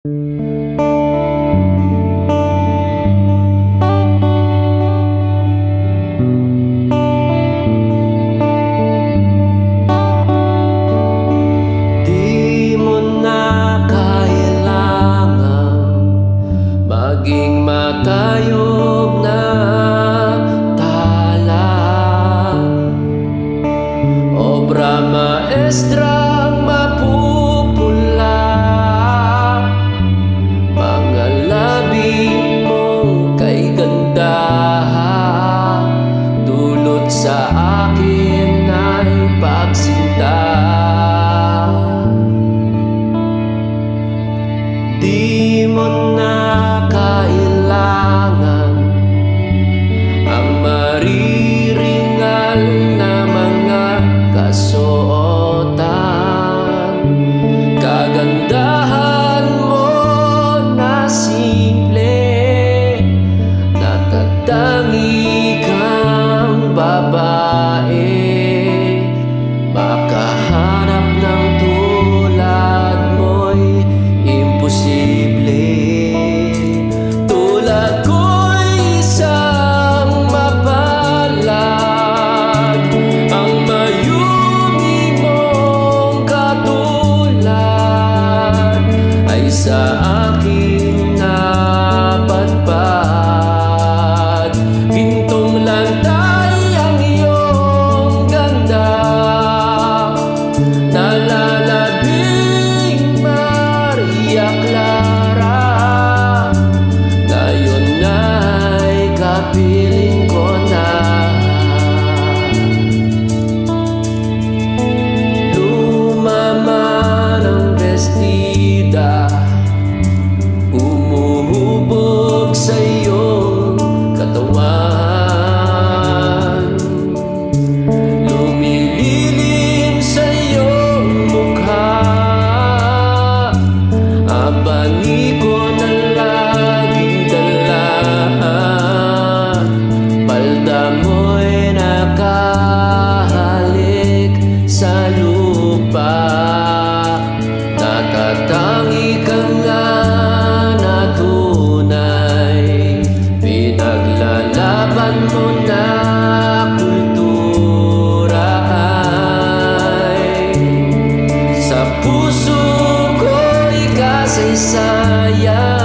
Di mo na kailangang maging matayog na tala, obra maestrang mapupula, mga labi mong kay ganda, dulot sa akin ay pagsinta. Di mo na kailangan ang mariringal na mga kasuotan, kagandahan mo na simple, natatangi kang babae, makahanap ng tulad mo'y imposible. Tulad ko'y isang mapalad, ang mayumi mong katulad ay sa aking napadpad. Gintong lantay ang iyong ganda, nalalabing Maria Clara, ngayon ay kapiling ko na. Lumaman ang bestida, umuhubog sa iyong katawan, lumililim sa iyong mukha, abaniko na laging dala, palda mo'y nakahalik sa lupa, natatangi ka nga na tunay, pinaglalaban mo na kultura ay sa puso ko'y kasaysayan.